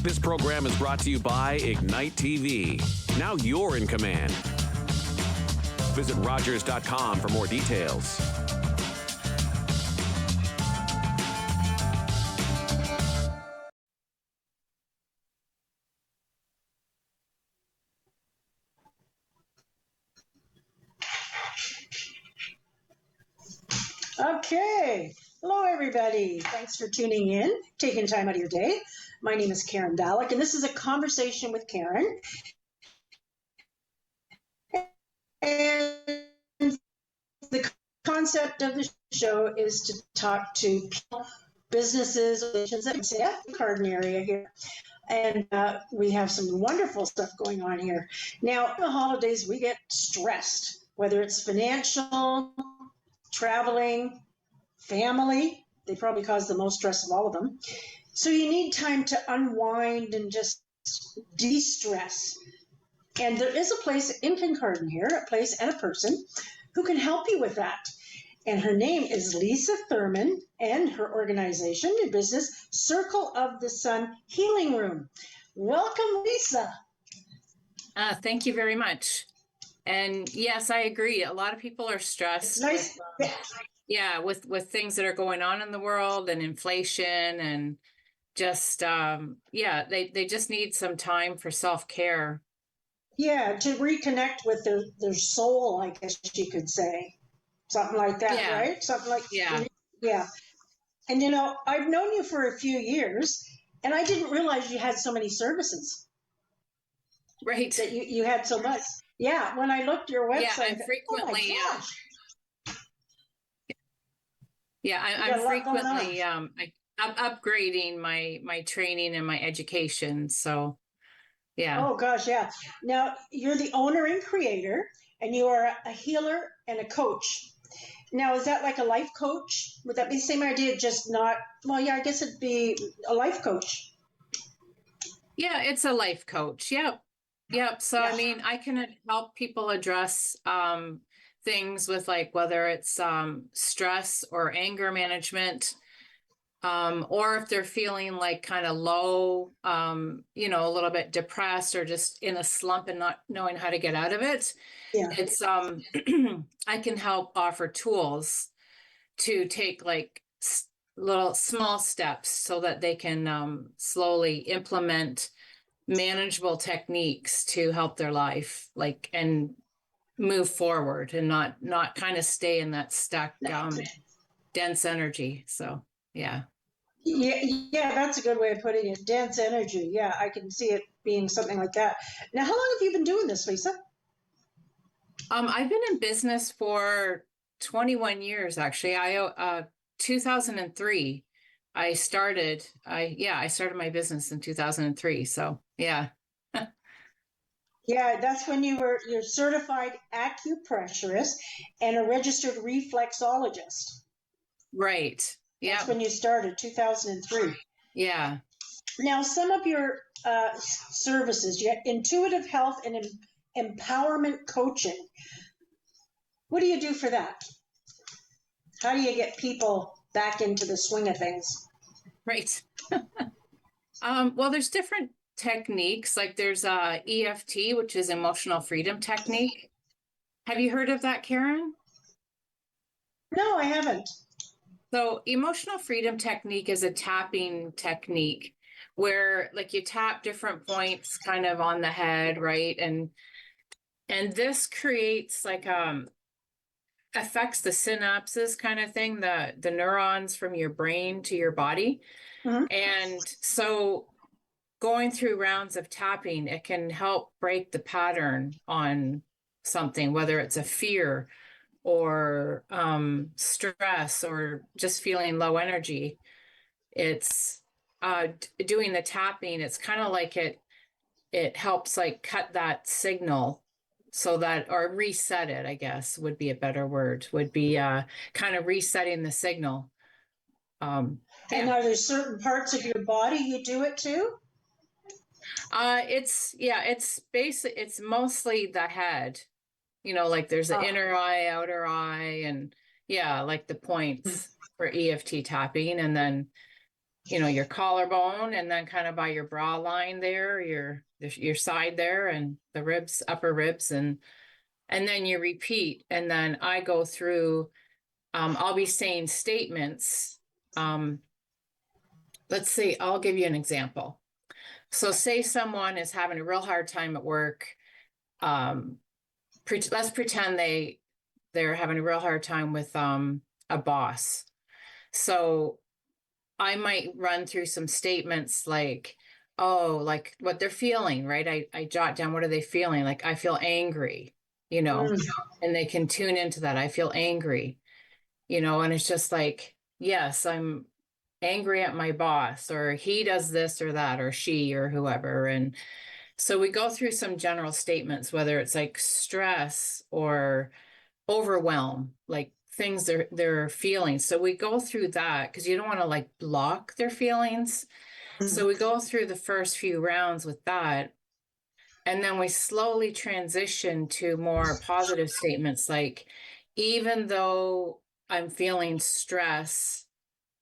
This program is brought to you by Ignite TV. Now you're in command. Visit Rogers.com for more details. Okay. Hello, everybody. Thanks for tuning in, taking time out of your day. My name is Karen Ballok, and this is a conversation with Karen. And the concept of the show is to talk to people, businesses, the garden area here. And we have some wonderful stuff going on here. Now, in the holidays, we get stressed, whether it's financial, traveling, family. They probably cause the most stress of all of them. So you need time to unwind and just de-stress. And there is a place in Kincardine here, a place and a person who can help you with that. And her name is Lisa Thurman, and her organization and business, Circle of the Sun Healing Room. Welcome, Lisa. Thank you very much. And yes, I agree. A lot of people are stressed. Nice. With things that are going on in the world and inflation and just, they just need some time for self-care. Yeah, to reconnect with their soul, I guess you could say. Something like that, right? Something like yeah. And I've known you for a few years, and I didn't realize you had so many services. Right. That you had so much. Yeah, when I looked at your website, I'm frequently I'm frequently upgrading my training and my education. So yeah. Oh gosh, yeah. Now you're the owner and creator, and you are a healer and a coach. Now, is that like a life coach? Would that be the same idea? Just not, well, yeah, I guess it'd be a life coach. Yeah, it's a life coach. Yep. So, yeah. I mean, I can help people address things with whether it's stress or anger management, or if they're feeling kind of low, a little bit depressed or just in a slump and not knowing how to get out of it. Yeah. It's I can help offer tools to take little small steps so that they can slowly implement manageable techniques to help their life, and move forward and not kind of stay in that stuck dense energy. So yeah, that's a good way of putting it. Dense energy. Yeah, I can see it being something like that. Now, how long have you been doing this, Lisa? I've been in business for 21 years, actually. 2003, I started my business in 2003. So yeah. Yeah, that's when you're certified acupressurist and a registered reflexologist. Right. Yeah. That's when you started, 2003. Yeah. Now, some of your services, you have intuitive health and empowerment coaching. What do you do for that? How do you get people back into the swing of things? Right. Well, there's different techniques. There's EFT, which is emotional freedom technique. Have you heard of that, Karen? No, I haven't. So emotional freedom technique is a tapping technique where you tap different points kind of on the head, right? And this creates affects the synapses kind of thing, the neurons from your brain to your body. Mm-hmm. And so going through rounds of tapping, it can help break the pattern on something, whether it's a fear or stress or just feeling low energy. It's doing the tapping. It's kind of it helps cut that signal so that, or reset it, I guess would be a better word, would be kind of resetting the signal. And are there certain parts of your body you do it to? It's mostly the head, there's an inner eye, outer eye, and the points for EFT tapping. And then your collarbone, and then kind of by your bra line there, your side there, and the ribs, upper ribs, and then you repeat. And then I go through, I'll be saying statements. Let's see, I'll give you an example. So say someone is having a real hard time at work. Let's pretend they're having a real hard time with a boss. So I might run through some statements like, oh, like what they're feeling, right? I jot down, what are they feeling? Like, I feel angry, and they can tune into that. I feel angry, and it's just like, yes, I'm angry at my boss, or he does this or that, or she or whoever. And so we go through some general statements, whether it's like stress or overwhelm, like things they're feeling. So we go through that because you don't want to like block their feelings. So we go through the first few rounds with that. And then we slowly transition to more positive statements like, even though I'm feeling stress,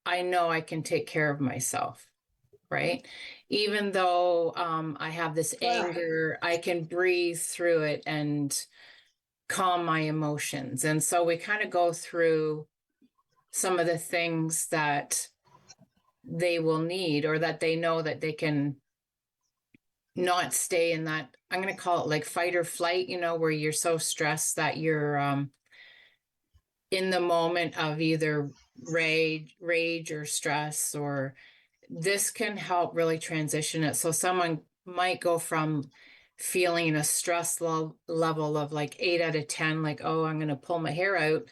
I know I can take care of myself, right? Even though I have this anger, I can breathe through it and calm my emotions. And so we kind of go through some of the things that they will need, or that they know that they can not stay in that, I'm going to call it like fight or flight, where you're so stressed that you're in the moment of either rage or stress, or this can help really transition it. So someone might go from feeling a stress level of like 8 out of 10, like, oh, I'm going to pull my hair out,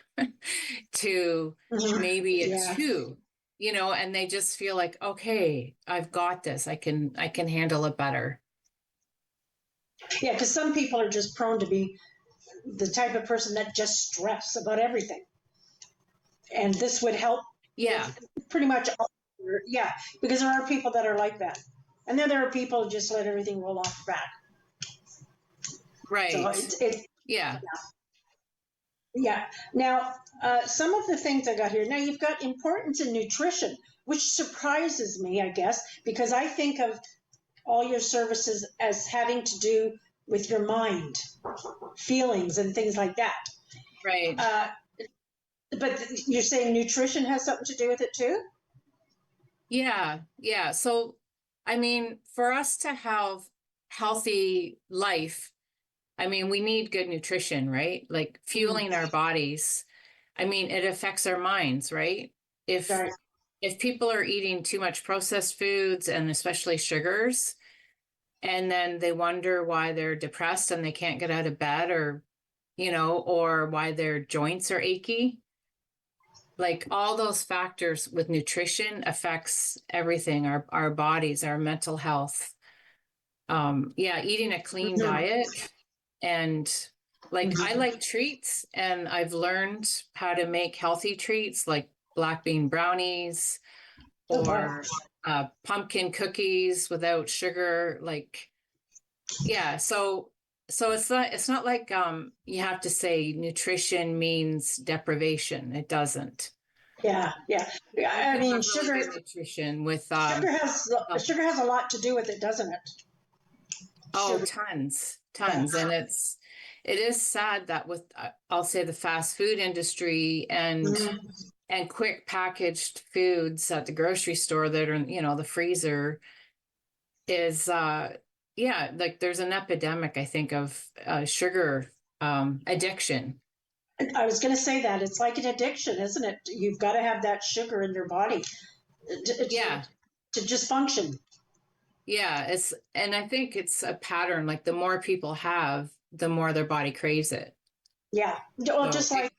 to maybe a 2, and they just feel like, okay, I've got this. I can handle it better. Yeah, because some people are just prone to be the type of person that just stress about everything. And this would help. Yeah. Pretty much all. Yeah, because there are people that are like that. And then there are people who just let everything roll off the back. Right. So yeah. Yeah. Now, some of the things I got here. Now, you've got importance in nutrition, which surprises me, I guess, because I think of all your services as having to do with your mind, feelings, and things like that. Right. But you're saying nutrition has something to do with it too? Yeah. Yeah. So, I mean, for us to have healthy life, I mean, we need good nutrition, right? Like fueling our bodies. I mean, it affects our minds, right? If people are eating too much processed foods, and especially sugars, and then they wonder why they're depressed and they can't get out of bed, or or why their joints are achy. Like all those factors with nutrition affects everything, our bodies, our mental health. Eating a clean diet, and like I like treats, and I've learned how to make healthy treats like black bean brownies or pumpkin cookies without sugar. Like, yeah, so it's not like you have to say nutrition means deprivation. It doesn't. Yeah. I mean, sugar. Really good nutrition with sugar has a lot to do with it, doesn't it? Oh, sugar. tons. And it is sad that with I'll say the fast food industry and quick packaged foods at the grocery store that are the freezer is like there's an epidemic, I think, of sugar addiction. I was going to say that it's like an addiction, isn't it? You've got to have that sugar in your body to just function. Yeah, and I think it's a pattern. Like the more people have, the more their body craves it. Yeah. Well, just like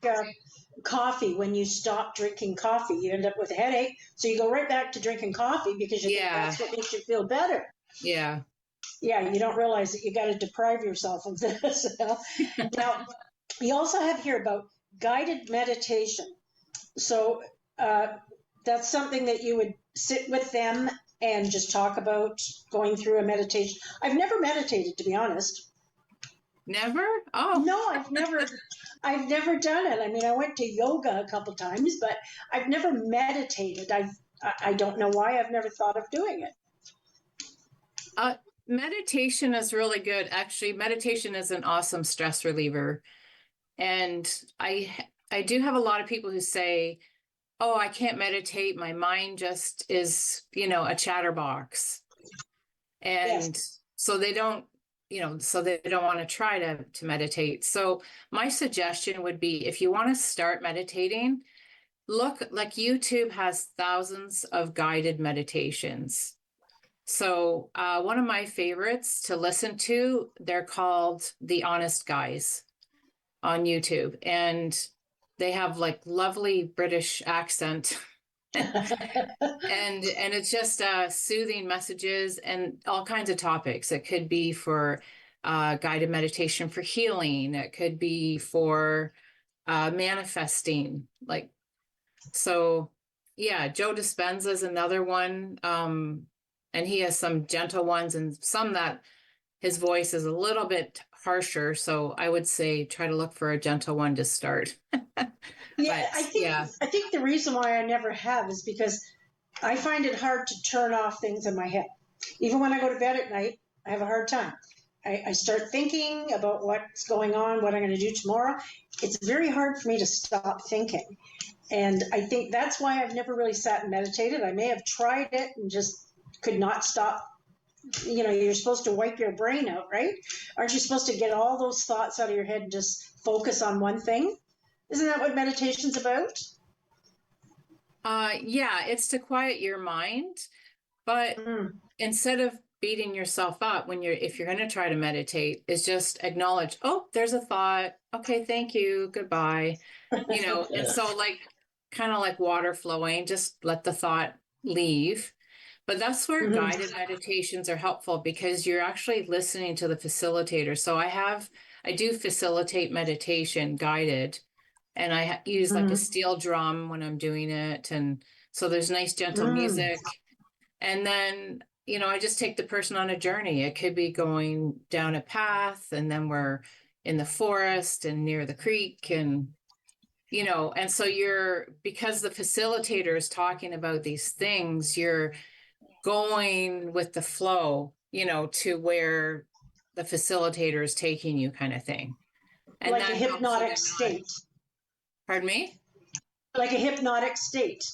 coffee. When you stop drinking coffee, you end up with a headache. So you go right back to drinking coffee because you think that's what makes you feel better. Yeah. Yeah, you don't realize that you got to deprive yourself of this. Now, you also have here about guided meditation. So that's something that you would sit with them and just talk about going through a meditation. I've never meditated, to be honest. Never? Oh. No, I've never done it. I mean, I went to yoga a couple times, but I've never meditated. I've I don't know why I've never thought of doing it. Meditation is really good. Actually, meditation is an awesome stress reliever. And I do have a lot of people who say, oh, I can't meditate. My mind just is, a chatterbox. And Yes. so they don't, so they don't want to try to meditate. So my suggestion would be, if you want to start meditating, look, like YouTube has thousands of guided meditations. So one of my favorites to listen to, they're called The Honest Guys on YouTube. And they have like lovely British accent. And it's just soothing messages and all kinds of topics. It could be for guided meditation for healing. It could be for manifesting. Like, so yeah, Joe Dispenza is another one. And he has some gentle ones and some that his voice is a little bit harsher. So I would say try to look for a gentle one to start. Yeah, But yeah. I think the reason why I never have is because I find it hard to turn off things in my head. Even when I go to bed at night, I have a hard time. I start thinking about what's going on, what I'm going to do tomorrow. It's very hard for me to stop thinking. And I think that's why I've never really sat and meditated. I may have tried it and just could not stop. You're supposed to wipe your brain out, right? Aren't you supposed to get all those thoughts out of your head and just focus on one thing? Isn't that what meditation's about? Yeah, it's to quiet your mind, but instead of beating yourself up if you're going to try to meditate, is just acknowledge, oh, there's a thought. Okay, thank you. Goodbye. And so kind of like water flowing, just let the thought leave. But that's where guided meditations are helpful, because you're actually listening to the facilitator. So I do facilitate meditation guided, and I use like a steel drum when I'm doing it. And so there's nice, gentle music. And then, I just take the person on a journey. It could be going down a path, and then we're in the forest and near the creek, and, and so because the facilitator is talking about these things, you're going with the flow, to where the facilitator is taking you, kind of thing. And like that a hypnotic state. Pardon me? Like a hypnotic state.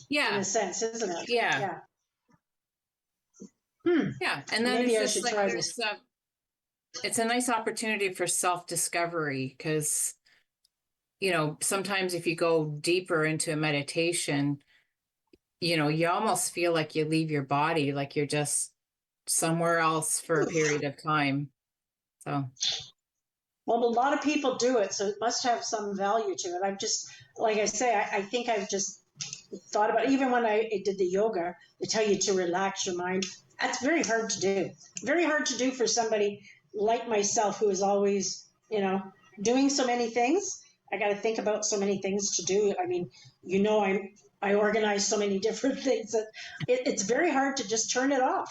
Yeah. In a sense, isn't it? Yeah. Yeah. And then Maybe I it's should just try like this. it's a nice opportunity for self-discovery, because, sometimes if you go deeper into a meditation, you almost feel like you leave your body, like you're just somewhere else for a period of time. So. Well, a lot of people do it, so it must have some value to it. I've just, like I say, I think I've just thought about it. Even when I did the yoga, they tell you to relax your mind. That's very hard to do. Very hard to do for somebody like myself, who is always, doing so many things. I got to think about so many things to do. I mean, I organize so many different things that it's very hard to just turn it off.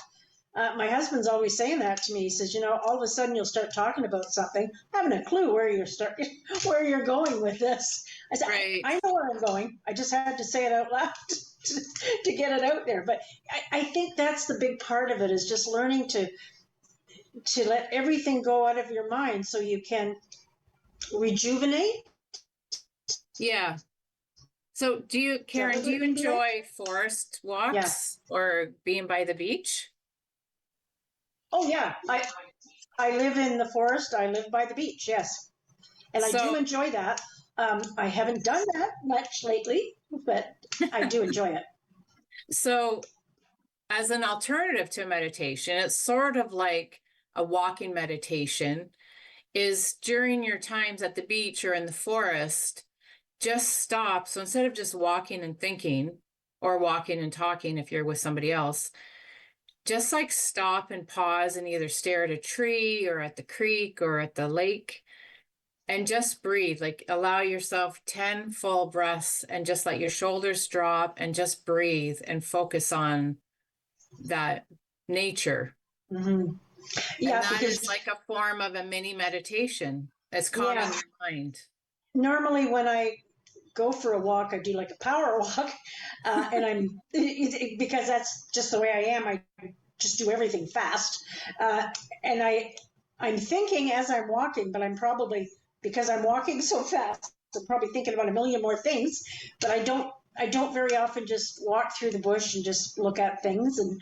My husband's always saying that to me. He says, all of a sudden you'll start talking about something, I haven't a clue where you're going with this. I said, Right. I know where I'm going. I just had to say it out loud to get it out there. But I think that's the big part of it, is just learning to let everything go out of your mind so you can rejuvenate. Yeah. So Karen, do you enjoy forest walks or being by the beach? Oh yeah, I live in the forest. I live by the beach. Yes, and I do enjoy that. I haven't done that much lately, but I do enjoy it. So, as an alternative to meditation, it's sort of like a walking meditation. Is during your times at the beach or in the forest, just stop. So instead of just walking and thinking, or walking and talking if you're with somebody else, just like stop and pause and either stare at a tree or at the creek or at the lake, and just breathe. Like, allow yourself 10 full breaths and just let your shoulders drop and just breathe and focus on that nature. Mm-hmm. Yeah, and that is like a form of a mini meditation. It's calming your mind. Normally when I go for a walk, I do like a power walk, because that's just the way I am. I just do everything fast, and I'm thinking as I'm walking, but I'm probably, because I'm walking so fast, I'm probably thinking about a million more things. But I don't very often just walk through the bush and just look at things, and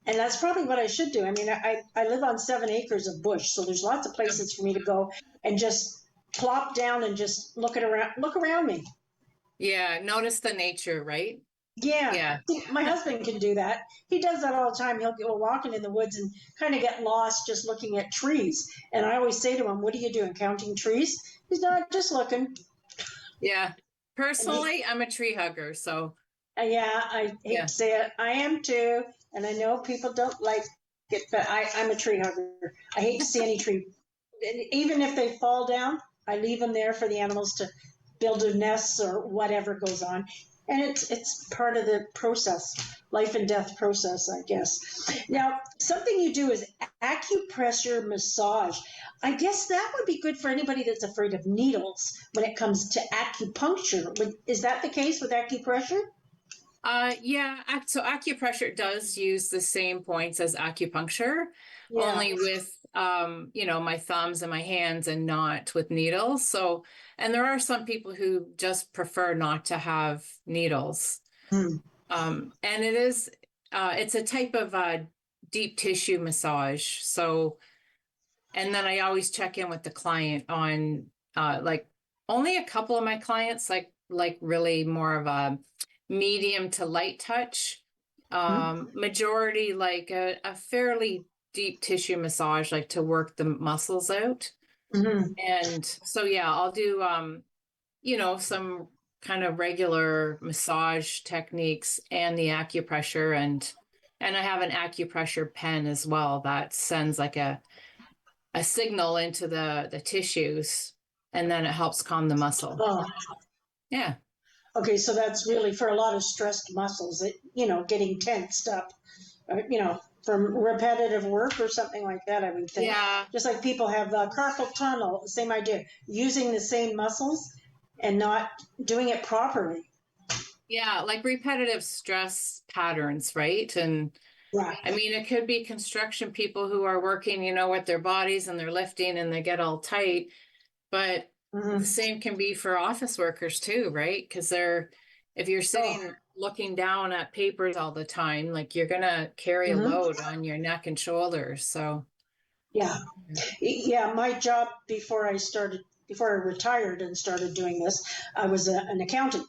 that's probably what I should do. I mean, I live on 7 acres of bush, so there's lots of places for me to go and just plop down and just look around me. Yeah, notice the nature, right? Yeah. Yeah. See, my husband can do that. He does that all the time. He'll go walking in the woods and kind of get lost just looking at trees. And I always say to him, "What are you doing? Counting trees?" He's not, just looking. Yeah. And he, Personally, I'm a tree hugger, so yeah, I hate yeah. to say it. I am too. And I know people don't like it, but I'm a tree hugger. I hate to see any tree. Even if they fall down, I leave them there for the animals to build their nests or whatever goes on. And it's part of the process, life and death process, I guess. Now, something you do is acupressure massage. I guess that would be good for anybody that's afraid of needles when it comes to acupuncture. Is that the case with acupressure? Yeah, so acupressure does use the same points as acupuncture, Yeah. only with my thumbs and my hands and not with needles. So, and there are some people who just prefer not to have needles. Hmm. And it's a type of deep tissue massage. So, and then I always check in with the client on like only a couple of my clients like really more of a medium to light touch. Majority like a fairly deep tissue massage, like to work the muscles out. Mm-hmm. And so yeah, I'll do some kind of regular massage techniques and the acupressure, and I have an acupressure pen as well that sends like a signal into the tissues, and then it helps calm the muscle. Oh, Yeah. okay. So that's really for a lot of stressed muscles, getting tensed up, from repetitive work or something like that, I would think. Yeah. Just like people have carpal tunnel, same idea, using the same muscles and not doing it properly. Yeah, like repetitive stress patterns, right? And Right. I mean, it could be construction people who are working, with their bodies and they're lifting and they get all tight, but the Mm-hmm. same can be for office workers too, right? Because if you're sitting looking down at papers all the time, like you're gonna carry a Mm-hmm. load on your neck and shoulders. So Yeah. Yeah. My job before I retired and started doing this, I was an accountant,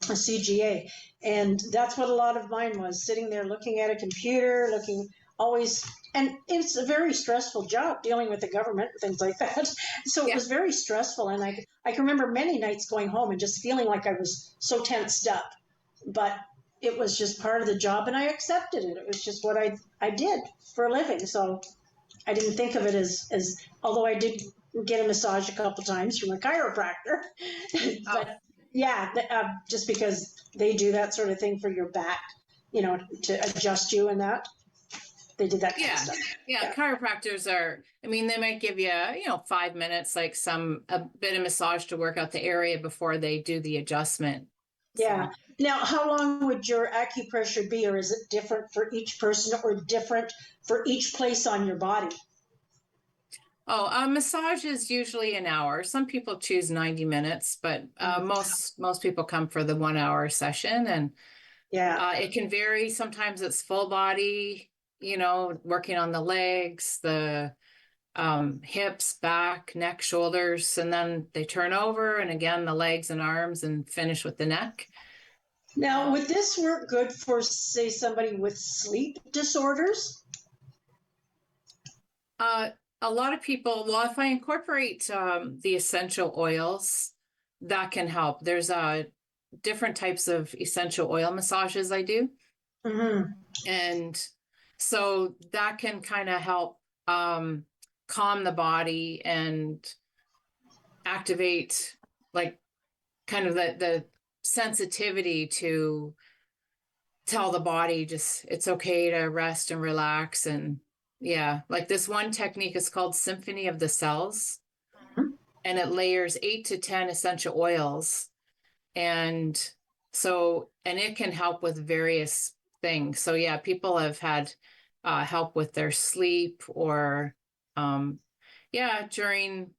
a CGA. And that's what a lot of mine was, sitting there looking at a computer, looking always. And it's a very stressful job dealing with the government and things like that. So it yeah, was very stressful. And I can remember many nights going home and just feeling like I was so tensed up. But it was just part of the job and I accepted it. It was just what I did for a living. So I didn't think of it as although I did get a massage a couple times from a chiropractor, oh, but yeah, just because they do that sort of thing for your back, to adjust you and that they did that kind of yeah, stuff. yeah. Chiropractors are, I mean, they might give you, 5 minutes, like a bit of massage to work out the area before they do the adjustment. Yeah. So. Now, how long would your acupressure be, or is it different for each person, or different for each place on your body? Oh, a massage is usually an hour. Some people choose 90 minutes, but most people come for the 1 hour session, and Yeah. it can vary. Sometimes it's full body, working on the legs, the hips, back, neck, shoulders, and then they turn over, and again the legs and arms, and finish with the neck. Now, would this work good for, say, somebody with sleep disorders? Uh, a lot of people, well, if I incorporate the essential oils, that can help. There's different types of essential oil massages I do. Mm-hmm. And so that can kind of help calm the body and activate like kind of the sensitivity to tell the body just it's okay to rest and relax. And yeah, like this one technique is called Symphony of the Cells, and it layers 8 to 10 essential oils, And so, and it can help with various things. So yeah, people have had help with their sleep or, yeah, during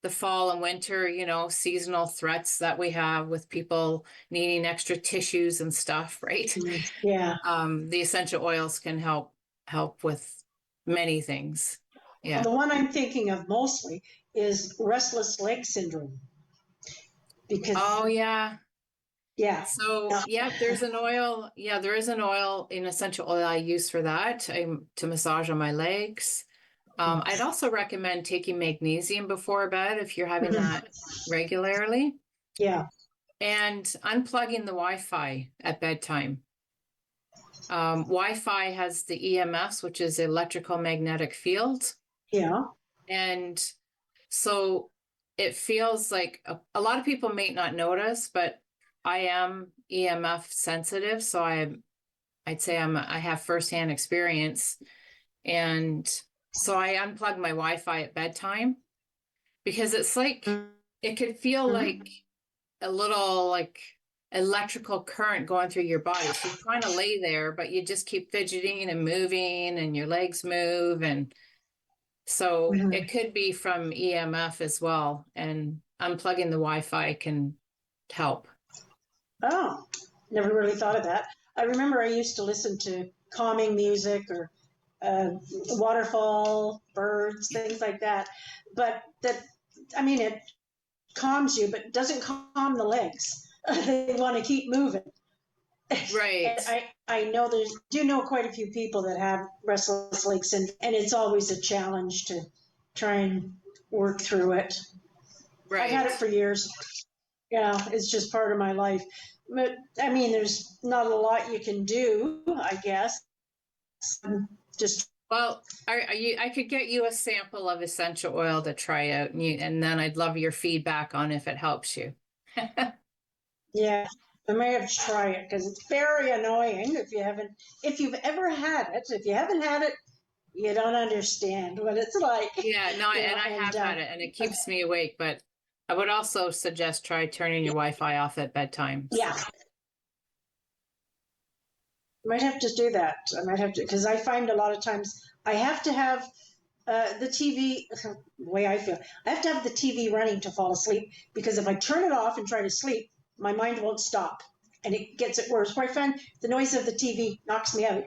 the fall and winter, seasonal threats that we have with people needing extra tissues and stuff, right? Yeah. The essential oils can help with many things. Yeah. The one I'm thinking of mostly is restless leg syndrome. Because Oh yeah. yeah. So yeah, there's an oil. Yeah, there is an oil, an essential oil I use for that to massage on my legs. I'd also recommend taking magnesium before bed if you're having that regularly. Yeah. And unplugging the Wi-Fi at bedtime. Wi-Fi has the EMS, which is electrical magnetic field. Yeah. And so it feels like a lot of people may not notice, but I am EMF sensitive. So I'd say I have firsthand experience. And so I unplug my Wi-Fi at bedtime because it's like, it could feel like a little like electrical current going through your body. So you're trying to lay there, but you just keep fidgeting and moving and your legs move. And so it could be from EMF as well. And unplugging the Wi-Fi can help. Oh, never really thought of that. I remember I used to listen to calming music or waterfall, birds, things like that. But it calms you, but doesn't calm the legs. They want to keep moving. Right. And I do know quite a few people that have restless leg syndrome, and it's always a challenge to try and work through it. Right. I've had it for years. Yeah, it's just part of my life. But there's not a lot you can do, I guess. Just well, I could get you a sample of essential oil to try out, and then I'd love your feedback on if it helps you. yeah, I may have to try it because it's very annoying if you've ever had it. If you haven't had it, you don't understand what it's like. Yeah, no, I have had it, and it keeps me awake. But I would also suggest try turning your Wi-Fi off at bedtime. Yeah. I might have to do that. I might have to, because I find a lot of times I have to have the TV, the way I feel, I have to have the TV running to fall asleep, because if I turn it off and try to sleep, my mind won't stop and it gets it worse. I find the noise of the TV knocks me out.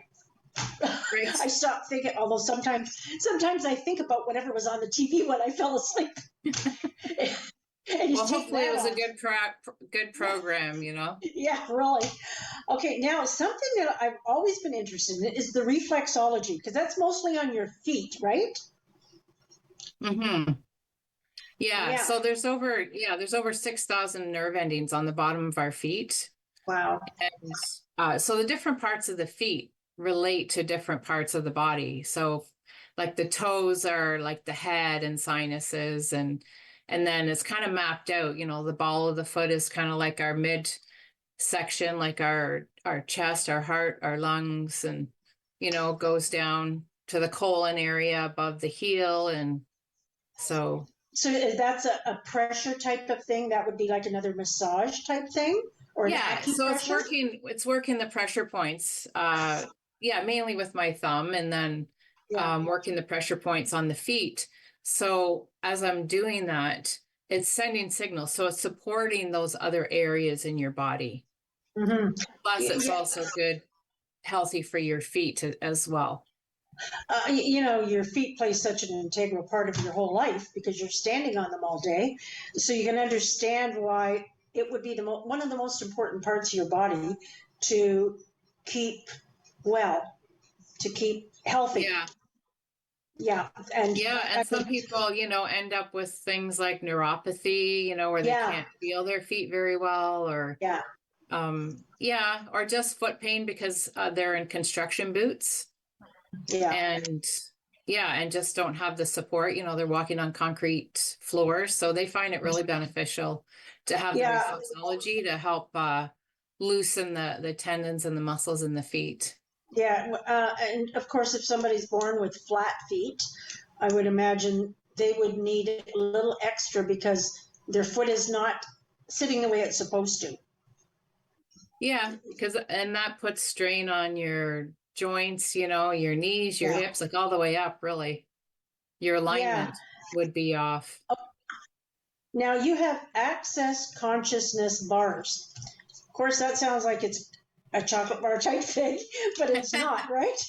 Right. I stop thinking, although sometimes I think about whatever was on the TV when I fell asleep. Well, hopefully it was a good program, Yeah, really. Okay, now something that I've always been interested in is the reflexology, because that's mostly on your feet, right? Mm-hmm. Yeah. So there's over 6,000 nerve endings on the bottom of our feet. Wow. And so the different parts of the feet relate to different parts of the body. So like the toes are like the head and sinuses, and then it's kind of mapped out, the ball of the foot is kind of like our mid section, like our chest, our heart, our lungs, and, goes down to the colon area above the heel. And so that's a pressure type of thing. That would be like another massage type thing, or yeah. So it's working the pressure points. Mainly with my thumb, and then working the pressure points on the feet. So as I'm doing that, it's sending signals. So it's supporting those other areas in your body. Mm-hmm. Plus, it's also good, healthy for your feet as well. Your feet play such an integral part of your whole life because you're standing on them all day. So you can understand why it would be one of the most important parts of your body to keep well, to keep healthy. Yeah. Yeah. And some people, end up with things like neuropathy, where they can't feel their feet very well, or or just foot pain because they're in construction boots. Yeah. And just don't have the support, they're walking on concrete floors. So they find it really beneficial to have the reflexology to help loosen the tendons and the muscles in the feet. Yeah. And of course, if somebody's born with flat feet, I would imagine they would need a little extra because their foot is not sitting the way it's supposed to. Yeah, and that puts strain on your joints, your knees, your Yeah. hips, like all the way up, really. Your Yeah. alignment would be off. Now you have access consciousness bars. Of course, that sounds like it's a chocolate bar type thing, but it's not, right?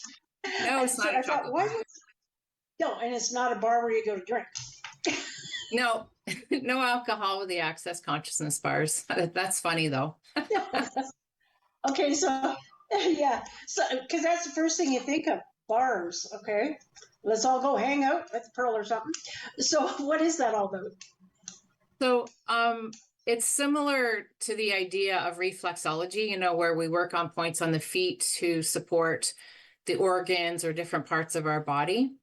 No, And it's so not a I thought, chocolate why bar. would no, and it's not a bar where you go to drink. No, no alcohol with the access consciousness bars. That's funny though. Okay, so yeah, so because that's the first thing you think of, bars. Okay, let's all go hang out at the Pearl or something. So, what is that all about? So, it's similar to the idea of reflexology, where we work on points on the feet to support the organs or different parts of our body.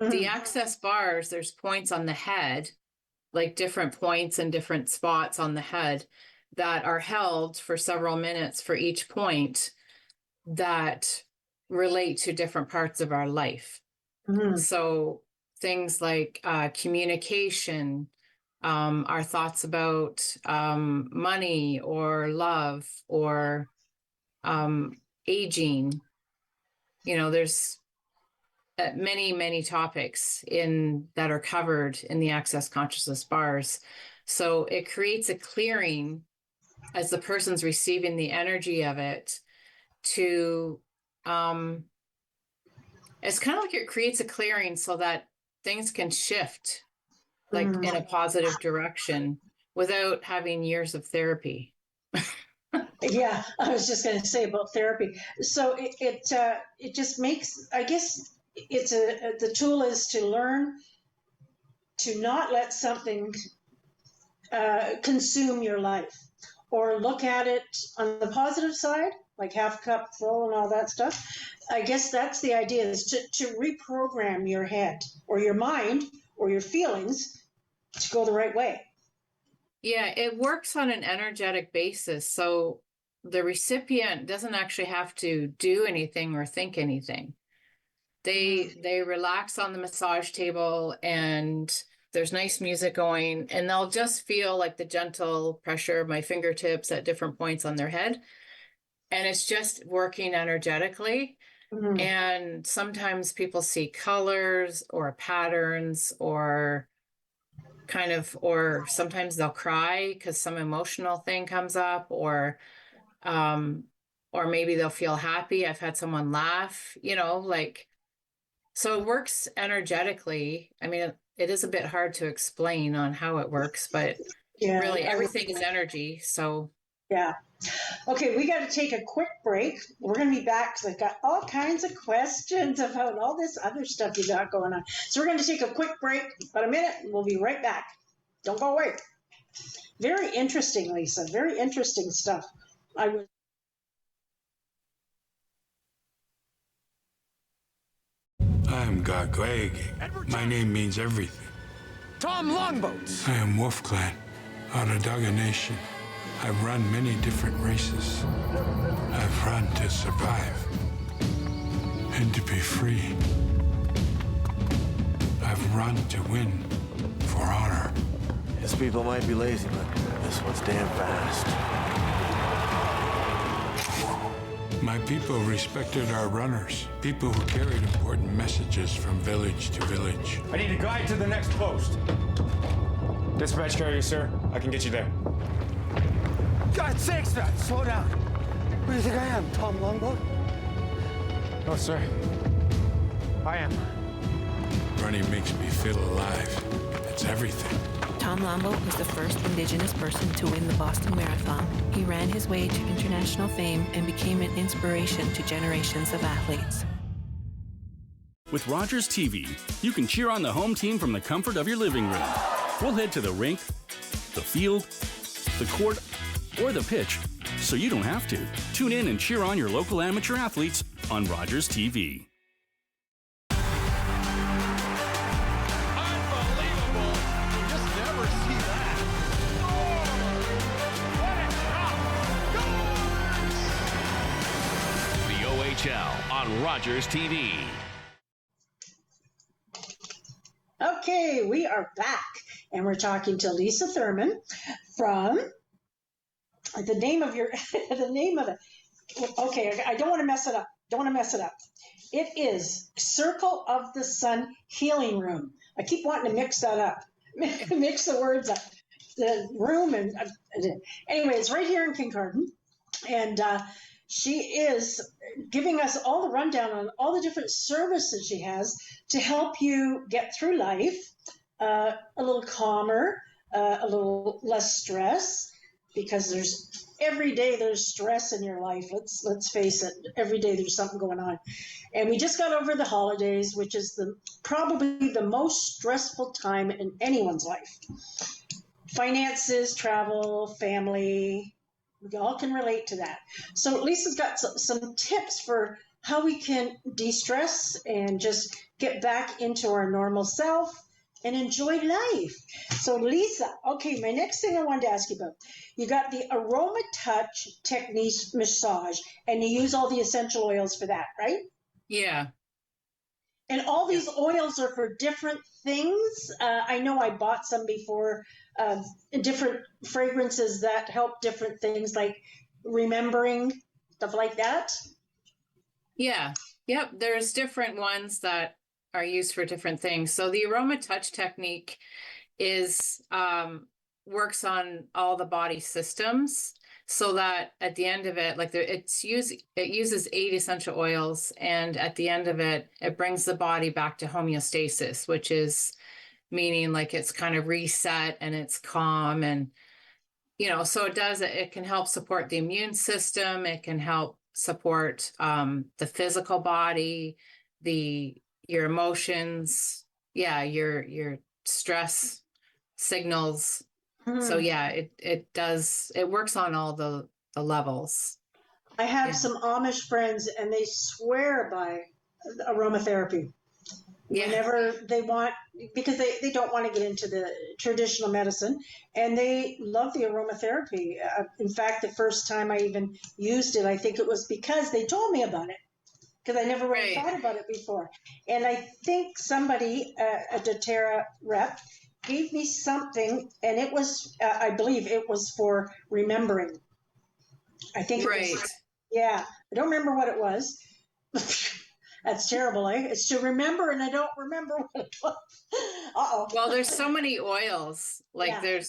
The access bars, there's points on the head, like different points and different spots on the head that are held for several minutes for each point that relate to different parts of our life. Mm-hmm. So things like communication, our thoughts about money or love or aging. There's many, many topics that are covered in the access consciousness bars. So it creates a clearing as the person's receiving the energy of it to it's kind of like it creates a clearing so that things can shift like in a positive direction without having years of therapy. Yeah, I was just going to say about therapy. So it just makes, I guess it's the tool is to learn to not let something consume your life, or look at it on the positive side, like half cup full and all that stuff. I guess that's the idea, is to reprogram your head or your mind or your feelings to go the right way. Yeah, it works on an energetic basis. So the recipient doesn't actually have to do anything or think anything. They relax on the massage table and there's nice music going and they'll just feel like the gentle pressure of my fingertips at different points on their head. And it's just working energetically. Mm-hmm. And sometimes people see colors or patterns or sometimes they'll cry because some emotional thing comes up or maybe they'll feel happy. I've had someone laugh, so it works energetically. I mean, it is a bit hard to explain on how it works, but really everything is energy. So yeah. Okay, we got to take a quick break. We're going to be back because I've got all kinds of questions about all this other stuff you got going on. So we're going to take a quick break, about a minute, and we'll be right back. Don't go away. Very interesting, Lisa. Very interesting stuff. I am Gagweg. My name means everything. Tom Longboats. I am Wolf Clan, Onondaga Nation. I've run many different races. I've run to survive and to be free. I've run to win for honor. His people might be lazy, but this one's damn fast. My people respected our runners, people who carried important messages from village to village. I need a guide to the next post. Dispatch carrier, sir. I can get you there. God's sakes, man, slow down. Who do you think I am, Tom Longboat? No, sir. I am. Running makes me feel alive. It's everything. Tom Longboat was the first Indigenous person to win the Boston Marathon. He ran his way to international fame and became an inspiration to generations of athletes. With Rogers TV, you can cheer on the home team from the comfort of your living room. We'll head to the rink, the field, the court, or the pitch, so you don't have to. Tune in and cheer on your local amateur athletes on Rogers TV. On Rogers TV. Okay, we are back, and we're talking to Lisa Thurman from the name of your, the name of it. Okay, I don't want to mess it up. It is Circle of the Sun Healing Room. I keep wanting to mix that up, mix the words up. The room and anyway, it's right here in Kincardine, and she is giving us all the rundown on all the different services she has to help you get through life a little calmer, a little less stress, because every day there's stress in your life. Let's face it, every day there's something going on. And we just got over the holidays, which is probably the most stressful time in anyone's life. Finances, travel, family, we all can relate to that. So Lisa's got some tips for how we can de-stress and just get back into our normal self and enjoy life. So Lisa, okay, my next thing I wanted to ask you about, you got the Aroma Touch Technique massage, and you use all the essential oils for that, right? Yeah. And all these oils are for different things. I know I bought some before, different fragrances that help different things, like remembering, stuff like that. Yeah. Yep. There's different ones that are used for different things. So the Aroma Touch technique is works on all the body systems, so that at the end of it, like it uses 8 essential oils, and at the end of it, it brings the body back to homeostasis, which is meaning like it's kind of reset and it's calm, and so it can help support the immune system. It can help support the physical body, your emotions, your stress signals. So yeah, it works on all the levels. I have some Amish friends, and they swear by aromatherapy. Yeah. Whenever they want, because they don't want to get into the traditional medicine, and they love the aromatherapy. In fact, the first time I even used it, I think it was because they told me about it, because I never really thought about it before. And I think somebody, a doTERRA rep, gave me something, and it was, I believe it was for remembering. I think it was, yeah, I don't remember what it was. That's terrible, eh? It's to remember, and I don't remember what it was. Uh-oh. Well, there's so many oils. Like I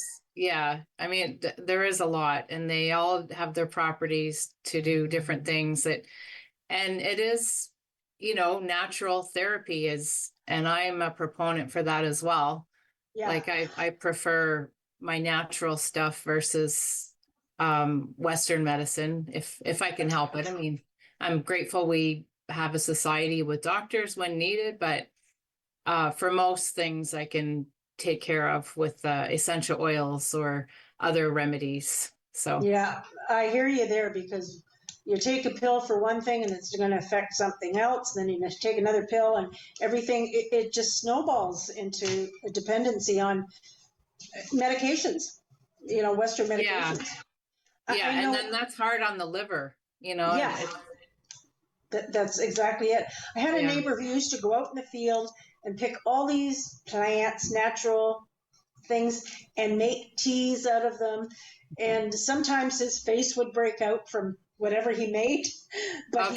mean, there is a lot, and they all have their properties to do different things and it is, natural therapy and I'm a proponent for that as well. Yeah. Like I prefer my natural stuff versus Western medicine, if I can help it. I mean, I'm grateful we have a society with doctors when needed, but for most things I can take care of with essential oils or other remedies. So yeah, I hear you there, because you take a pill for one thing and it's going to affect something else. And then you take another pill, and everything, it just snowballs into a dependency on medications, Western medications. Yeah. And then that's hard on the liver, Yeah. That's exactly it. I had a neighbor who used to go out in the field and pick all these plants, natural things, and make teas out of them. And sometimes his face would break out from whatever he made, but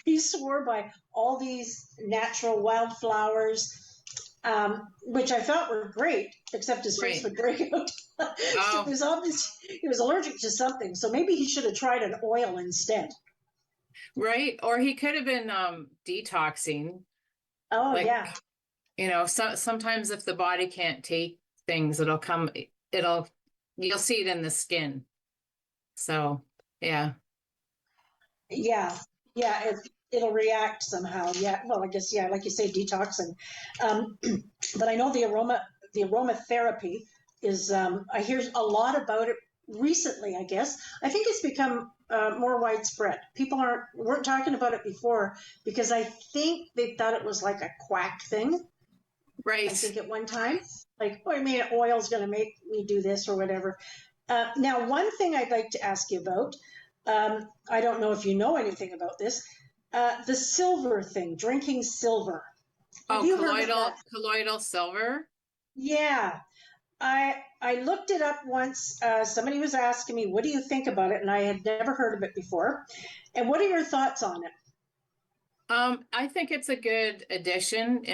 he swore by all these natural wildflowers, which I thought were great, except his face would break out. So it was obvious he was allergic to something. So maybe he should have tried an oil instead. Right. Or he could have been detoxing. Oh, yeah. Sometimes if the body can't take things, you'll see it in the skin. So, yeah. Yeah. It'll react somehow. Yeah. Well, I guess, like you say, detoxing. But I know the aromatherapy is, I hear a lot about it recently, I guess. I think it's become more widespread. People weren't talking about it before, because I think they thought it was like a quack thing. Right. I think at one time, like, I mean, oil's going to make me do this or whatever. Now, one thing I'd like to ask you about, I don't know if you know anything about this, the silver thing, drinking silver. Colloidal silver? Yeah. I looked it up once. Somebody was asking me, what do you think about it? And I had never heard of it before. And what are your thoughts on it? I think it's a good addition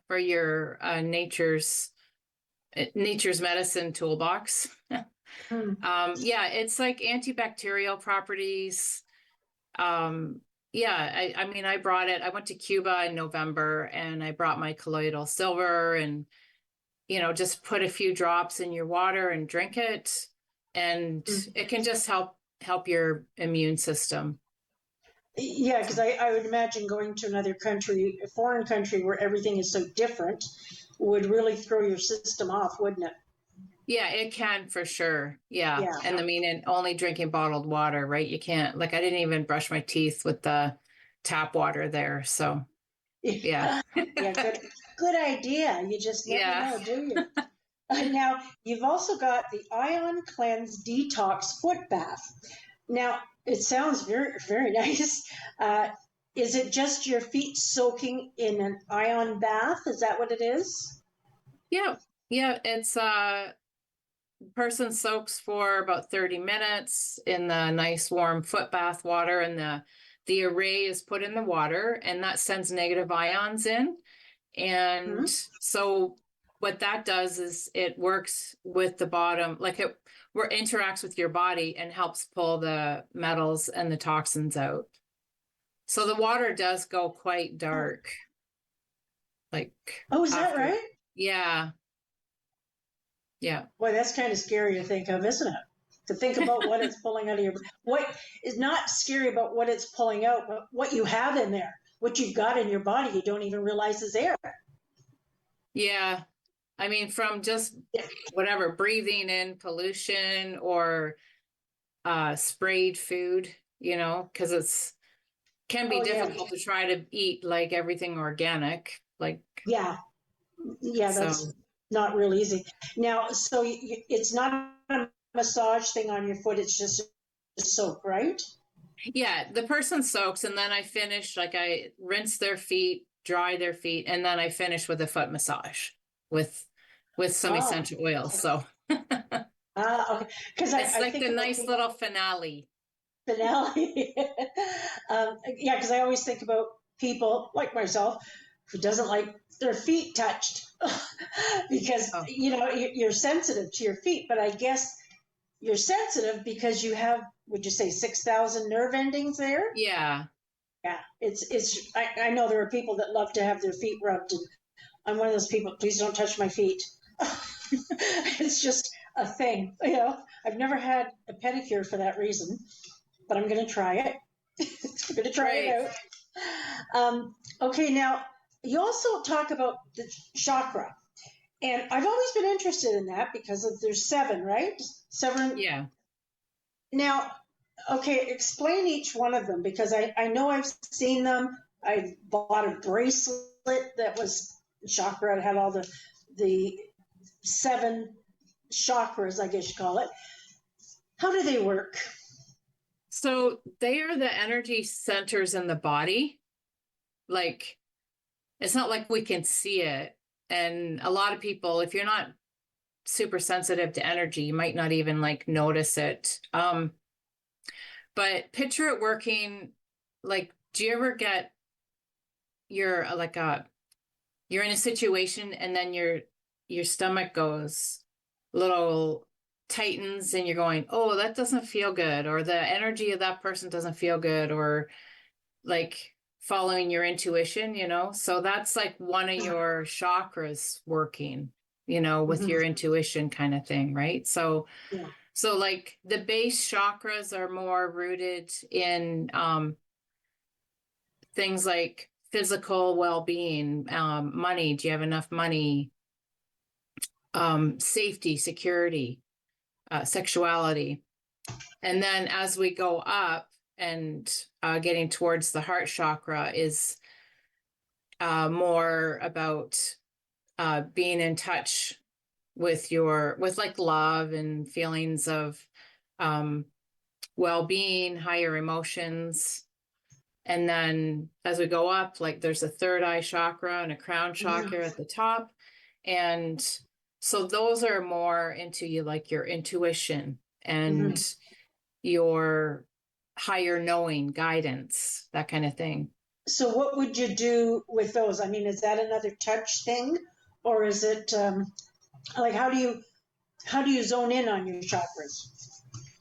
for your nature's medicine toolbox. Yeah, it's like antibacterial properties. Yeah, I mean, I brought it. I went to Cuba in November and I brought my colloidal silver and, just put a few drops in your water and drink it. And it can just help your immune system. Yeah, because I would imagine going to another country, a foreign country where everything is so different, would really throw your system off, wouldn't it? Yeah, it can for sure. Yeah. Yeah. And I mean, and only drinking bottled water, right? You can't, like, I didn't even brush my teeth with the tap water there. So, yeah. Yeah, good idea. You just never know, do you? Now, you've also got the Ion Cleanse Detox Foot Bath. Now, it sounds very, very nice. Is it just your feet soaking in an ion bath? Is that what it is? Yeah. Yeah. It's person soaks for about 30 minutes in the nice warm foot bath water, and the array is put in the water, and that sends negative ions in. And so what that does is it works with the bottom, like it interacts with your body and helps pull the metals and the toxins out. So the water does go quite dark. Like, oh, is that right? Yeah. Yeah. Boy, that's kind of scary to think of, isn't it? To think about what it's pulling out of your, what is not scary about what it's pulling out, but what you have in there, what you've got in your body, you don't even realize is there. Yeah. I mean, from just whatever, breathing in pollution or sprayed food, because can be difficult to try to eat like everything organic. Like, yeah, that's not real easy. Now, so it's not a massage thing on your foot, it's just a soak, right? Yeah, the person soaks, and then I finish, like, I rinse their feet, dry their feet, and then I finish with a foot massage with some essential oils. So okay, because it's like the nice little finale. Yeah, because I always think about people like myself who doesn't like their feet touched because you're sensitive to your feet, but I guess you're sensitive because you have, would you say, 6,000 nerve endings there? Yeah. I know there are people that love to have their feet rubbed, and I'm one of those people. Please don't touch my feet. It's just a thing. I've never had a pedicure for that reason, but I'm going to try it. I'm going to try it out. Okay, now you also talk about the chakra, and I've always been interested in that because there's 7, right? 7. Yeah. Now, okay, explain each one of them, because I know I've seen them. I bought a bracelet that was chakra. It had all the 7 chakras, I guess you call it. How do they work? So they are the energy centers in the body. Like, it's not like we can see it. And a lot of people, if you're not super sensitive to energy, you might not even like notice it. But picture it working like, do you ever get you're in a situation and then your stomach goes little tightens and you're going, oh, that doesn't feel good, or the energy of that person doesn't feel good, or like following your intuition, so that's like one of your chakras working, with your intuition kind of thing, right? So like the base chakras are more rooted in things like physical well-being, money, do you have enough money, safety, security, sexuality. And then as we go up and getting towards the heart chakra is more about being in touch with like love and feelings of well-being, higher emotions. And then as we go up, like there's a third eye chakra and a crown chakra at the top. And So those are more into you, like your intuition and your higher knowing, guidance, that kind of thing. So what would you do with those? I mean, is that another touch thing, or is it like how do you zone in on your chakras?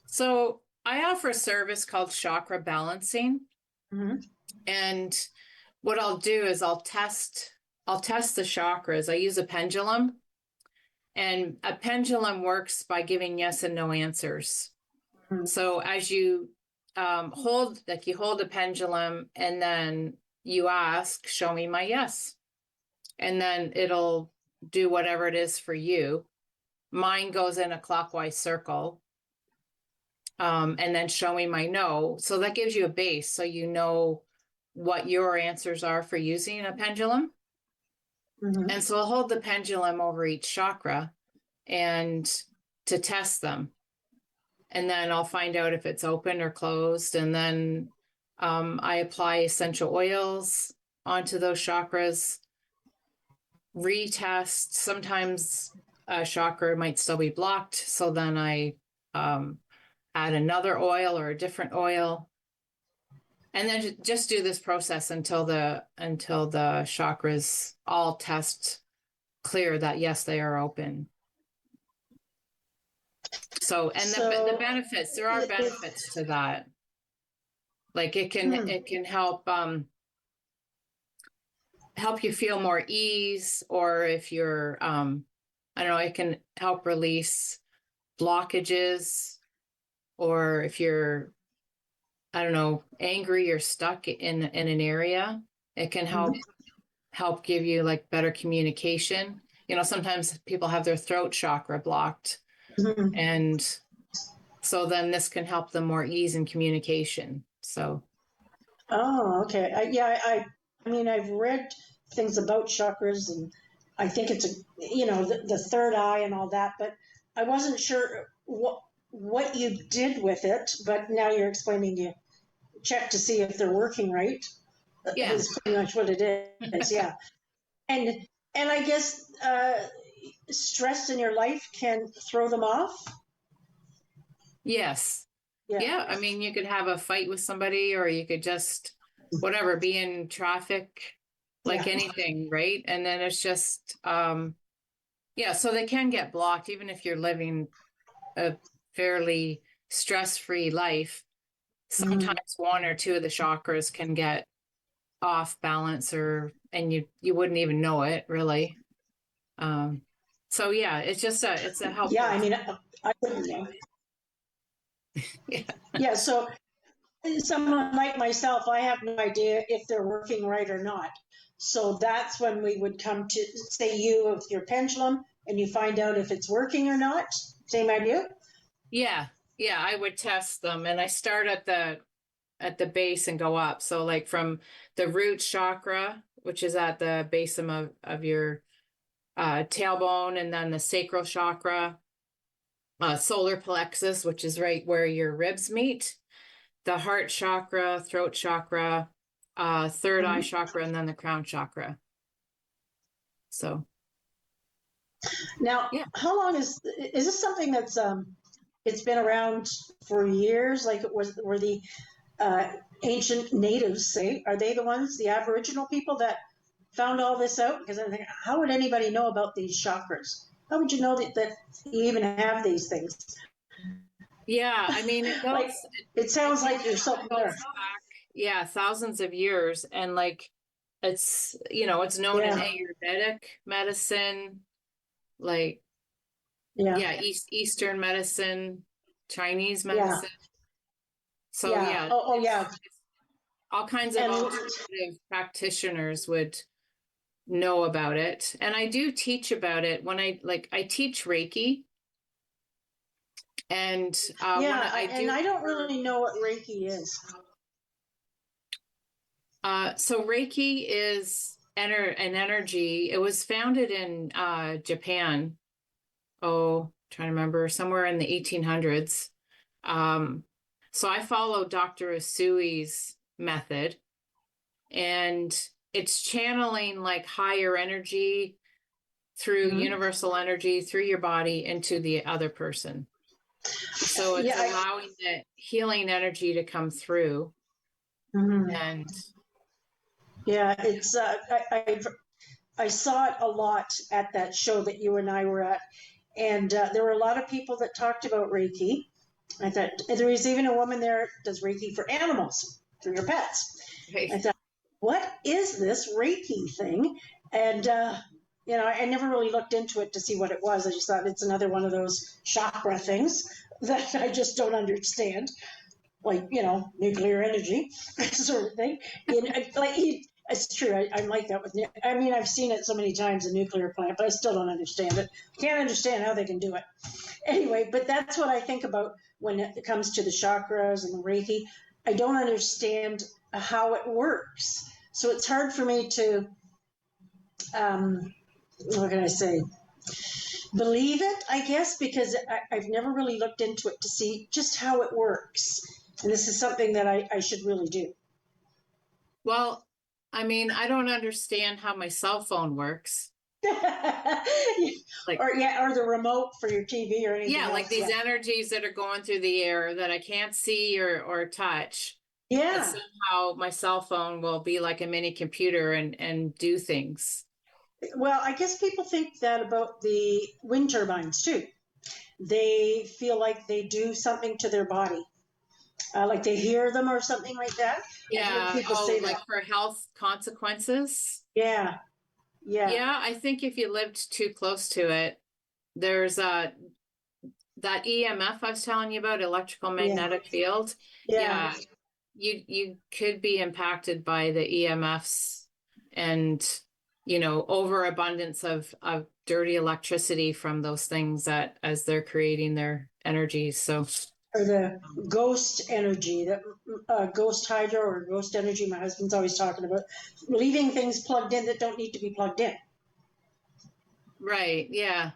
So I offer a service called chakra balancing. And what I'll do is I'll test the chakras. I use a pendulum, and a pendulum works by giving yes and no answers. So as you hold a pendulum, and then you ask, show me my yes. And then it'll do whatever it is for you. Mine goes in a clockwise circle. And then show me my no. So that gives you a base, so you know what your answers are for using a pendulum. And so I'll hold the pendulum over each chakra and to test them. And then I'll find out if it's open or closed. And then I apply essential oils onto those chakras, retest. Sometimes a chakra might still be blocked. So then I add another oil or a different oil. And then just do this process until the chakras all test clear that yes, they are open. So, and the benefits, there are benefits to that. Like it can help help you feel more ease, or if you're I don't know, it can help release blockages, or if you're, I don't know, angry or stuck in an area, it can help give you like better communication. You know, sometimes people have their throat chakra blocked, and so then this can help them more ease in communication. So. Oh, okay. I mean, I've read things about chakras, and I think it's the third eye and all that, but I wasn't sure what you did with it. But now you're explaining you check to see if they're working right. Yeah, is pretty much what it is. Yeah, and I guess stress in your life can throw them off. Yes. Yeah. I mean, you could have a fight with somebody, or you could just whatever, be in traffic, like anything, right? And then it's just so they can get blocked even if you're living a fairly stress-free life. Sometimes one or two of the chakras can get off balance, and you wouldn't even know it, really. So yeah, it's a helpful. Yeah, I mean, I wouldn't know. Yeah, so someone like myself, I have no idea if they're working right or not. So that's when we would come to, say, you with your pendulum, and you find out if it's working or not. Same idea? Yeah, I would test them, and I start at the base and go up. So like from the root chakra, which is at the base of your tailbone, and then the sacral chakra, solar plexus, which is right where your ribs meet, the heart chakra, throat chakra, third eye chakra, and then the crown chakra. So now, how long is this something that's it's been around for years, like it was, were the ancient natives, say, are they the ones, the Aboriginal people, that found all this out? Because I'm thinking, how would anybody know about these chakras? How would you know that you even have these things? Yeah, I mean, it goes. It sounds like there's something there. Back, yeah, thousands of years, and like it's it's known in Ayurvedic medicine, like Eastern medicine, Chinese medicine. So all kinds of alternative practitioners would know about it, and I do teach about it when I teach Reiki. And I don't really know what Reiki is. So Reiki is an energy. It was founded in Japan. Trying to remember, somewhere in the 1800s. So I follow Dr. Usui's method, and it's channeling like higher energy through universal energy, through your body into the other person. So it's allowing the healing energy to come through. And yeah, it's I saw it a lot at that show that you and I were at, and there were a lot of people that talked about Reiki. I thought there was even a woman there that does Reiki for animals, for your pets. right. I thought, what is this Reiki thing? And you know, I never really looked into it to see what it was. I just thought it's another one of those chakra things that I just don't understand, like, you know, nuclear energy sort of thing. It's true. I'm like that with. I mean, I've seen it so many times, a nuclear plant, but I still don't understand it. Can't understand how they can do it. Anyway, but that's what I think about when it comes to the chakras and the Reiki. I don't understand how it works, so it's hard for me to. What can I say? Believe it, I guess, because I've never really looked into it to see just how it works. And this is something that I should really do. Well, I mean, I don't understand how my cell phone works. Like, or the remote for your TV or anything. Yeah, else. like these energies that are going through the air that I can't see or touch. Yeah. But somehow my cell phone will be like a mini computer and do things. Well, I guess people think that about the wind turbines too. They feel like they do something to their body, like they hear them or something like that. Yeah. People say like that. for health consequences. Yeah. Yeah. Yeah, I think if you lived too close to it, there's that EMF I was telling you about, electrical magnetic field. Yeah. You could be impacted by the EMFs and, you know, overabundance of dirty electricity from those things that as they're creating their energies. So, or the ghost energy, that ghost hydro or ghost energy. My husband's always talking about leaving things plugged in that don't need to be plugged in. right. Yeah.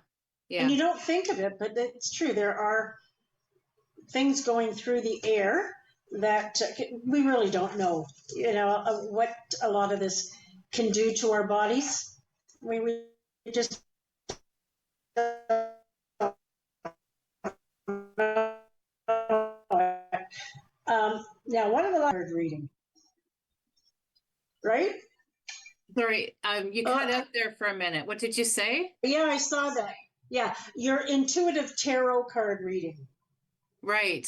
Yeah. And you don't think of it, but it's true. There are things going through the air that we really don't know, you know, what a lot of this can do to our bodies. We just now, one of the last reading, right? Sorry, you cut out there for a minute. What did you say? Yeah, I saw that. Yeah, your intuitive tarot card reading. Right.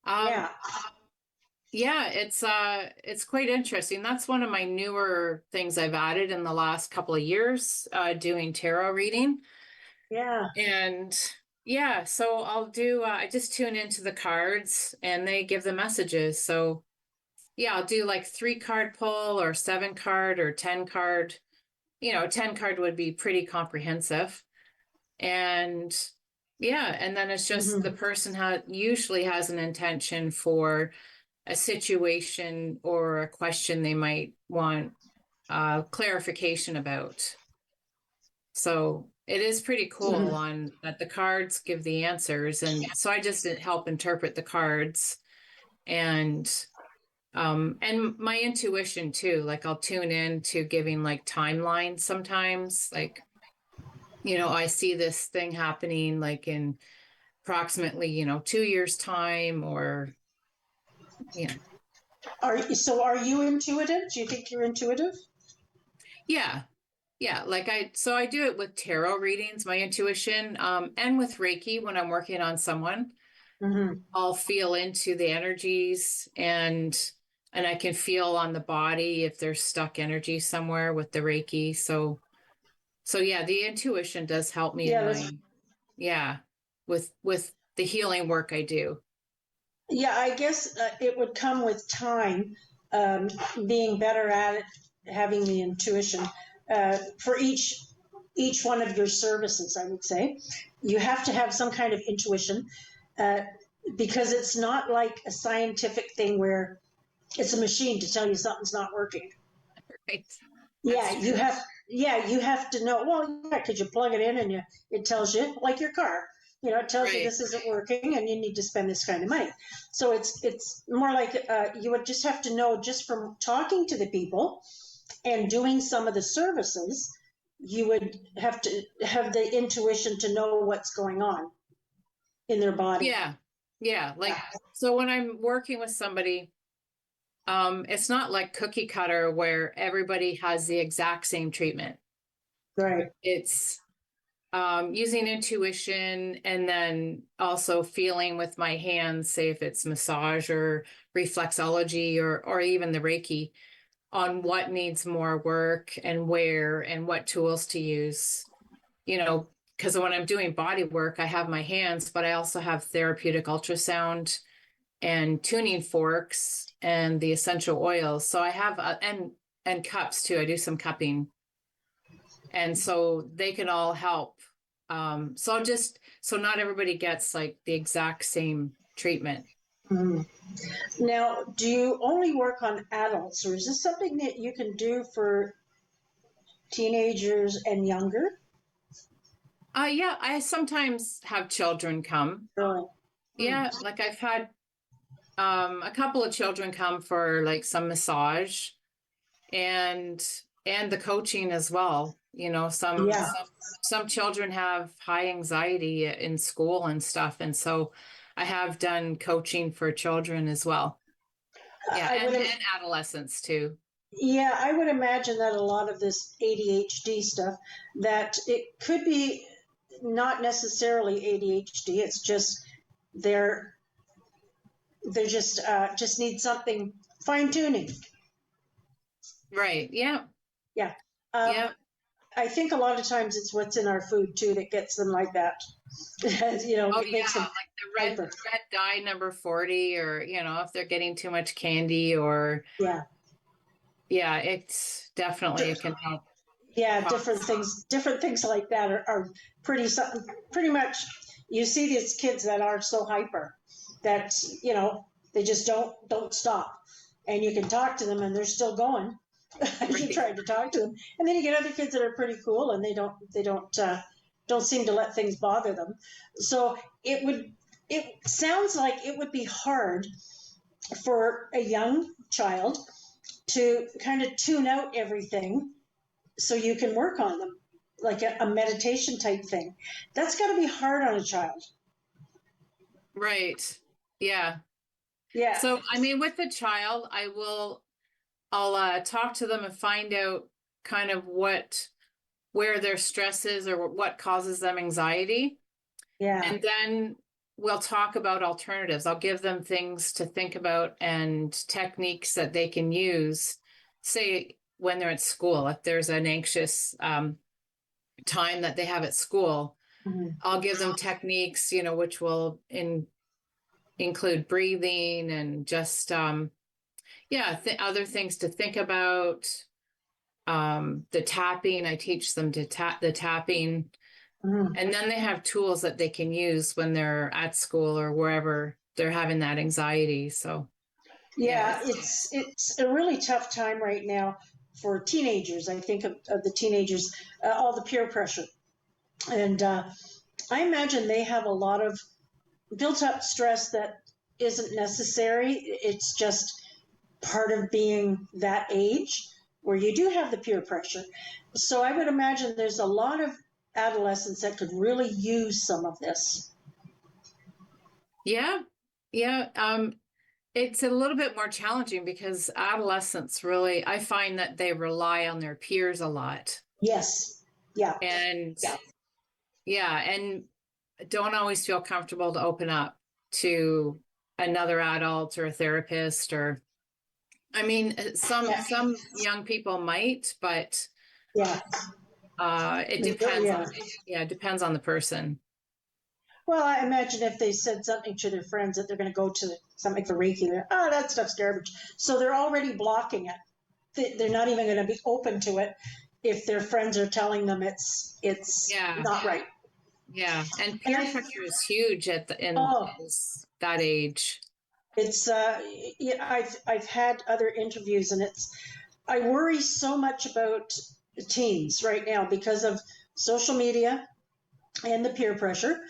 Yeah, it's quite interesting. That's one of my newer things I've added in the last couple of years, doing tarot reading. Yeah. And yeah, so I'll do, I just tune into the cards and they give the messages. So yeah, I'll do like 3-card pull or 7-card or 10-card. You know, 10-card would be pretty comprehensive. And yeah, and then it's just the person usually has an intention for a situation or a question they might want clarification about. So it is pretty cool on that the cards give the answers. And so I just help interpret the cards and my intuition too. Like I'll tune in to giving like timelines sometimes, like, you know, I see this thing happening like in approximately, you know, 2 years time or, you know. Are you intuitive? Do you think you're intuitive? Yeah. Yeah. Like I do it with tarot readings, my intuition, and with Reiki when I'm working on someone, I'll feel into the energies and I can feel on the body if there's stuck energy somewhere with the Reiki. So yeah, the intuition does help me with the healing work I do. Yeah, I guess it would come with time, being better at it, having the intuition for each one of your services. I would say you have to have some kind of intuition because it's not like a scientific thing where it's a machine to tell you something's not working. Right. You have to know. Well, yeah, because you plug it in and it tells you, like your car. You know, it tells you this isn't working and you need to spend this kind of money. So it's more like you would just have to know just from talking to the people and doing some of the services you would have to have the intuition to know what's going on in their body. Yeah. Like, so when I'm working with somebody, it's not like cookie cutter where everybody has the exact same treatment. Right. It's using intuition and then also feeling with my hands, say if it's massage or reflexology or even the Reiki, on what needs more work and where and what tools to use. You know, because when I'm doing body work, I have my hands, but I also have therapeutic ultrasound and tuning forks and the essential oils. So I have and cups too. I do some cupping, and so they can all help. So not everybody gets like the exact same treatment. Mm-hmm. Now, do you only work on adults, or is this something that you can do for teenagers and younger? Yeah, I sometimes have children come. Oh. Yeah, like I've had a couple of children come for like some massage and the coaching as well. You know, some children have high anxiety in school and stuff, and so I have done coaching for children as well. Yeah, and adolescents too. Yeah, I would imagine that a lot of this ADHD stuff, that it could be not necessarily ADHD. It's just they're just need something fine tuning. Right. Yeah. Yeah. Yeah. I think a lot of times it's what's in our food too that gets them like that. You know, it makes them like the red dye number 40, or you know, if they're getting too much candy, or it's definitely it can help. Yeah, different things like that are pretty much. You see these kids that are so hyper that, you know, they just don't stop, and you can talk to them and they're still going. You try to talk to them, and then you get other kids that are pretty cool and they don't seem to let things bother them. So it sounds like it would be hard for a young child to kind of tune out everything so you can work on them, like a meditation type thing. That's got to be hard on a child. Right. Yeah. Yeah. So, I mean, with the child, I'll talk to them and find out kind of where their stress is or what causes them anxiety. Yeah. And then we'll talk about alternatives. I'll give them things to think about and techniques that they can use, say, when they're at school. If there's an anxious time that they have at school, I'll give them techniques, you know, which will include breathing and just, other things to think about. The tapping, I teach them to tap the tapping. And then they have tools that they can use when they're at school or wherever they're having that anxiety. So yeah, it's a really tough time right now for teenagers. I think of the teenagers, all the peer pressure. And I imagine they have a lot of built up stress that isn't necessary. It's just part of being that age where you do have the peer pressure. So I would imagine there's a lot of adolescents that could really use some of this. Yeah. It's a little bit more challenging because adolescents really, I find that they rely on their peers a lot. Yes. Yeah. And and don't always feel comfortable to open up to another adult or a therapist, or I mean, some young people might, but it depends. It depends on the person. Well, I imagine if they said something to their friends that they're going to go to something for Reiki, that stuff's garbage. So they're already blocking it. They're not even going to be open to it if their friends are telling them it's not right. Yeah, and peer pressure is huge in that age. It's I've had other interviews, and I worry so much about teens right now because of social media and the peer pressure,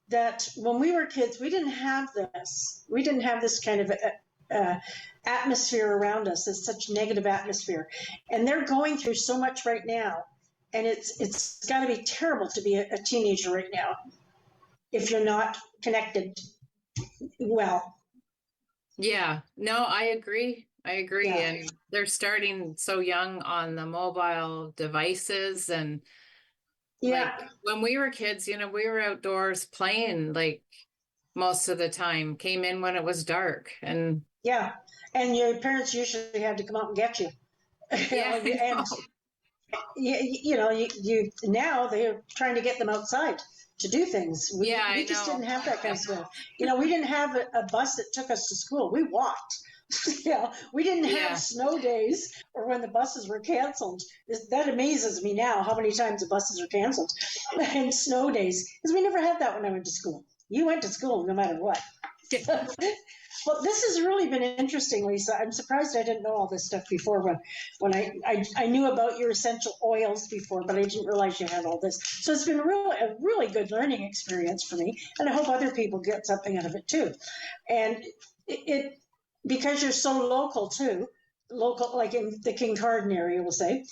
that when we were kids, we didn't have this. We didn't have this kind of atmosphere around us, this such negative atmosphere. And they're going through so much right now. And it's got to be terrible to be a teenager right now if you're not connected well. Yeah, no, I agree. Yeah. And they're starting so young on the mobile devices. And like when we were kids, you know, we were outdoors playing like most of the time, came in when it was dark. And yeah. And your parents usually had to come out and get you. yeah, And you now they're trying to get them outside to do things. We just didn't have that kind of stuff. You know, we didn't have a bus that took us to school. We walked. We didn't have snow days or when the buses were canceled. That amazes me now how many times the buses are canceled and snow days, because we never had that when I went to school. You went to school no matter what. Well, this has really been interesting, Lisa. I'm surprised I didn't know all this stuff before when I knew about your essential oils before, but I didn't realize you had all this. So it's been a really good learning experience for me, and I hope other people get something out of it too. And it because you're so local too, like in the Kincardine area, we'll say,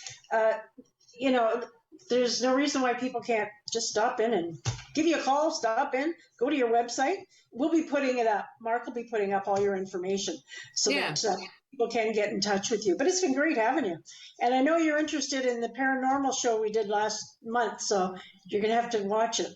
you know, there's no reason why people can't just stop in and give you a call, stop in, go to your website. We'll be putting it up. Mark will be putting up all your information so that people can get in touch with you. But it's been great having you. And I know you're interested in the paranormal show we did last month, so you're going to have to watch it.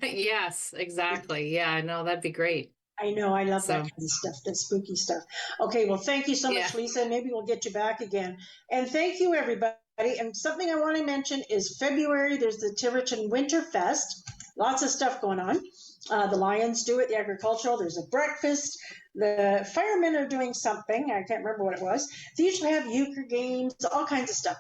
Yes, exactly. Yeah, no, that'd be great. I know. I love that kind of stuff, that spooky stuff. Okay, well, thank you so much, Lisa. Maybe we'll get you back again. And thank you, everybody. And something I want to mention is February, there's the Tiverton Winter Fest. Lots of stuff going on. The Lions do it, the agricultural. There's a breakfast. The firemen are doing something. I can't remember what it was. They usually have euchre games, all kinds of stuff.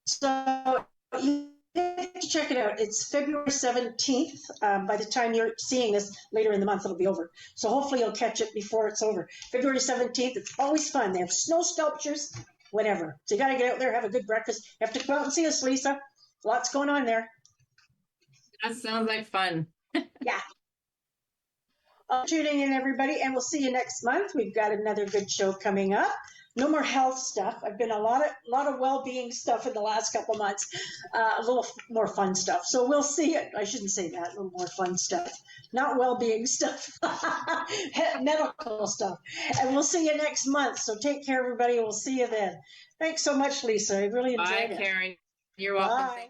So you have to check it out. It's February 17th. By the time you're seeing this later in the month, it'll be over. So hopefully you'll catch it before it's over. February 17th, it's always fun. They have snow sculptures, whatever. So you got to get out there, have a good breakfast. You have to come out and see us, Lisa. Lots going on there. That sounds like fun. Yeah. Tuning in, everybody, and we'll see you next month. We've got another good show coming up. No more health stuff. I've been a lot of well-being stuff in the last couple months. A little more fun stuff. So we'll see it. I shouldn't say that. A little more fun stuff, not well-being stuff. Medical stuff. And we'll see you next month. So take care, everybody. We'll see you then. Thanks so much, Lisa. I really enjoyed it. Bye, Karen. You're welcome. Bye.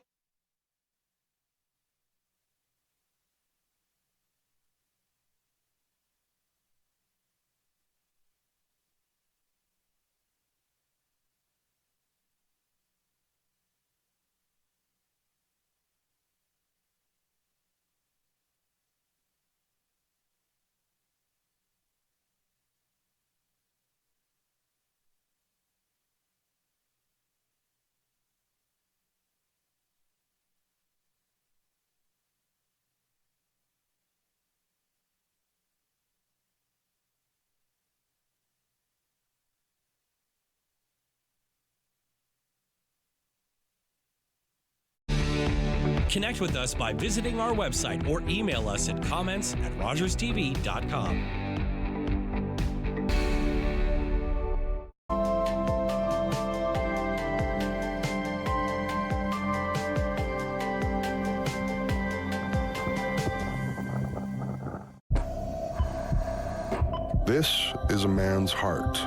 Connect with us by visiting our website or email us at comments@rogerstv.com. This is a man's heart,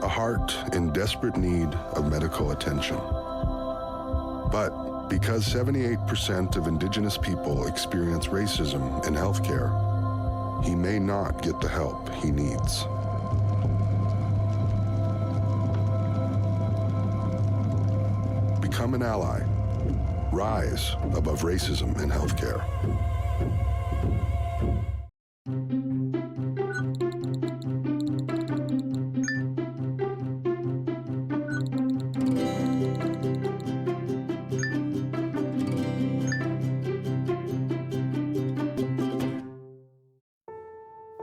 a heart in desperate need of medical attention. But because 78% of Indigenous people experience racism in healthcare, he may not get the help he needs. Become an ally. Rise above racism in healthcare.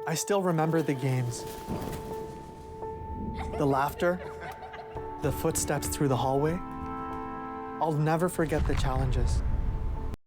I still remember the games. The laughter, the footsteps through the hallway. I'll never forget the challenges.